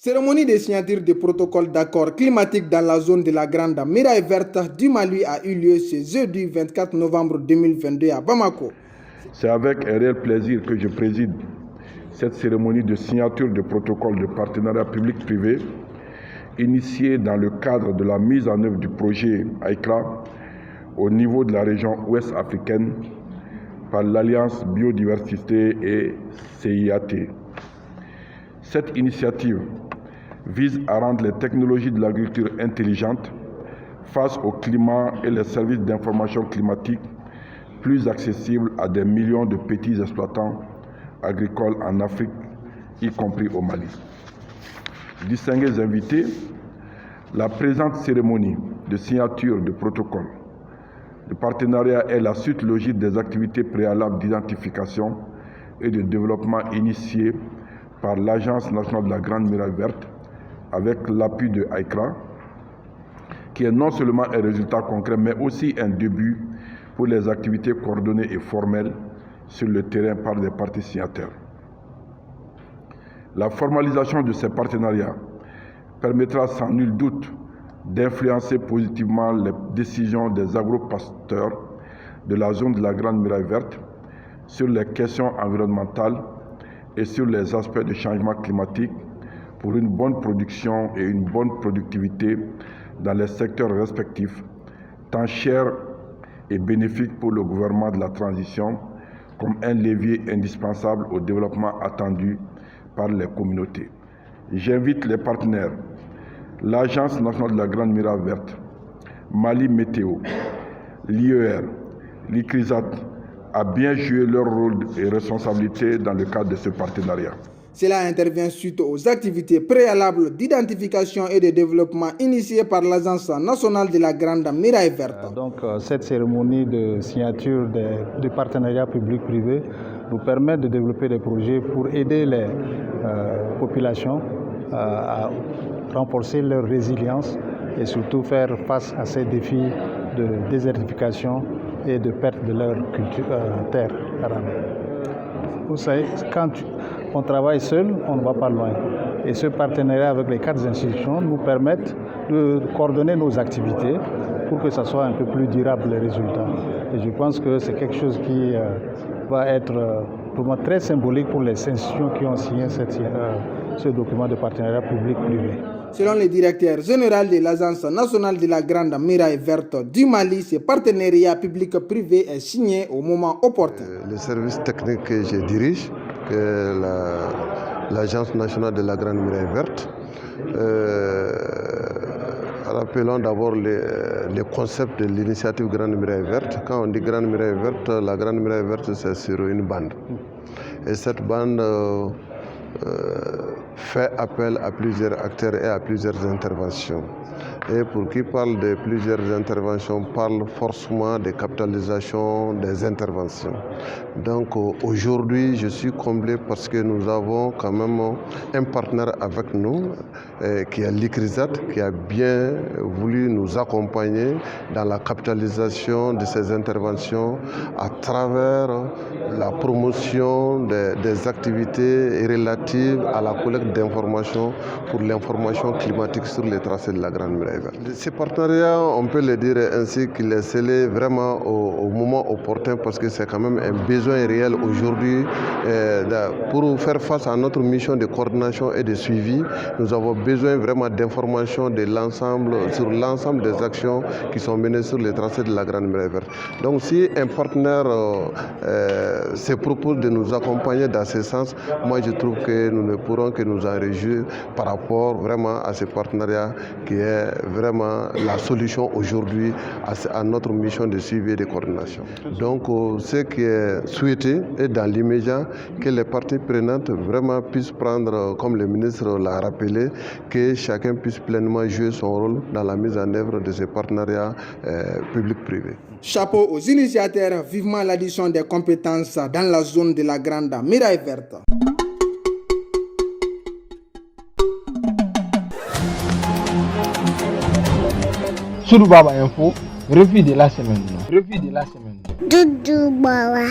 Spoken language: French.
Cérémonie de signature de protocole d'accord climatique dans la zone de la Grande Muraille Verte du Mali a eu lieu ce jeudi 24 novembre 2022 à Bamako. C'est avec un réel plaisir que je préside cette cérémonie de signature de protocole de partenariat public-privé initiée dans le cadre de la mise en œuvre du projet AICRA au niveau de la région ouest africaine par l'Alliance Biodiversité et CIAT. Cette initiative vise à rendre les technologies de l'agriculture intelligentes face au climat et les services d'information climatique plus accessibles à des millions de petits exploitants agricoles en Afrique, y compris au Mali. Distingués invités, la présente cérémonie de signature de protocole de partenariat est la suite logique des activités préalables d'identification et de développement initiées par l'Agence nationale de la Grande Muraille Verte avec l'appui de AICRA, qui est non seulement un résultat concret, mais aussi un début pour les activités coordonnées et formelles sur le terrain par des parties signataires. La formalisation de ces partenariats permettra sans nul doute d'influencer positivement les décisions des agropasteurs de la zone de la Grande Muraille Verte sur les questions environnementales et sur les aspects du changement climatique pour une bonne production et une bonne productivité dans les secteurs respectifs, tant chers et bénéfiques pour le gouvernement de la transition comme un levier indispensable au développement attendu par les communautés. J'invite les partenaires, l'Agence nationale de la Grande Muraille Verte, Mali Météo, l'IER, l'ICRISAT, à bien jouer leur rôle et responsabilité dans le cadre de ce partenariat. Cela intervient suite aux activités préalables d'identification et de développement initiées par l'Agence nationale de la Grande Muraille Verte. Cette cérémonie de signature de partenariat public-privé nous permet de développer des projets pour aider les populations à renforcer leur résilience et surtout faire face à ces défis de désertification et de perte de leur terre arable. Vous savez, quand on travaille seul, on ne va pas loin. Et ce partenariat avec les 4 institutions nous permet de coordonner nos activités pour que ça soit un peu plus durable les résultats. Et je pense que c'est quelque chose qui va être pour moi très symbolique pour les institutions qui ont signé ce document de partenariat public-privé. Selon le directeur général de l'Agence nationale de la Grande Muraille Verte du Mali, ce partenariat public-privé est signé au moment opportun. Le service technique que je dirige, que l'Agence nationale de la Grande Muraille Verte, rappelons d'abord les concepts de l'initiative Grande Muraille Verte. Quand on dit Grande Muraille Verte, la Grande Muraille Verte c'est sur une bande. Et cette bande fait appel à plusieurs acteurs et à plusieurs interventions. Et pour qui parle de plusieurs interventions, parle forcément des capitalisations des interventions. Donc aujourd'hui, je suis comblé parce que nous avons quand même un partenaire avec nous, qui est l'ICRISAT, qui a bien voulu nous accompagner dans la capitalisation de ces interventions à travers la promotion des activités relatives à la collecte d'informations pour l'information climatique sur les tracés de la Grande Muraille Verte. Ce partenariat, on peut le dire ainsi qu'il est scellé vraiment au moment opportun parce que c'est quand même un besoin réel aujourd'hui pour faire face à notre mission de coordination et de suivi. Nous avons besoin vraiment d'informations sur l'ensemble des actions qui sont menées sur les tracés de la Grande Muraille Verte. Donc si un partenaire se propose de nous accompagner dans ce sens, moi je trouve que nous ne pourrons que nous en réjouir par rapport vraiment à ce partenariat qui est vraiment la solution aujourd'hui à notre mission de suivi et de coordination. Donc ce qui est souhaité est dans l'immédiat que les parties prenantes vraiment puissent prendre, comme le ministre l'a rappelé, que chacun puisse pleinement jouer son rôle dans la mise en œuvre de ces partenariats public-privé. Chapeau aux initiateurs, vivement l'addition des compétences dans la zone de la Grande Muraille Verte. Soudou Baba Info, revue de la semaine. Doudou Baba.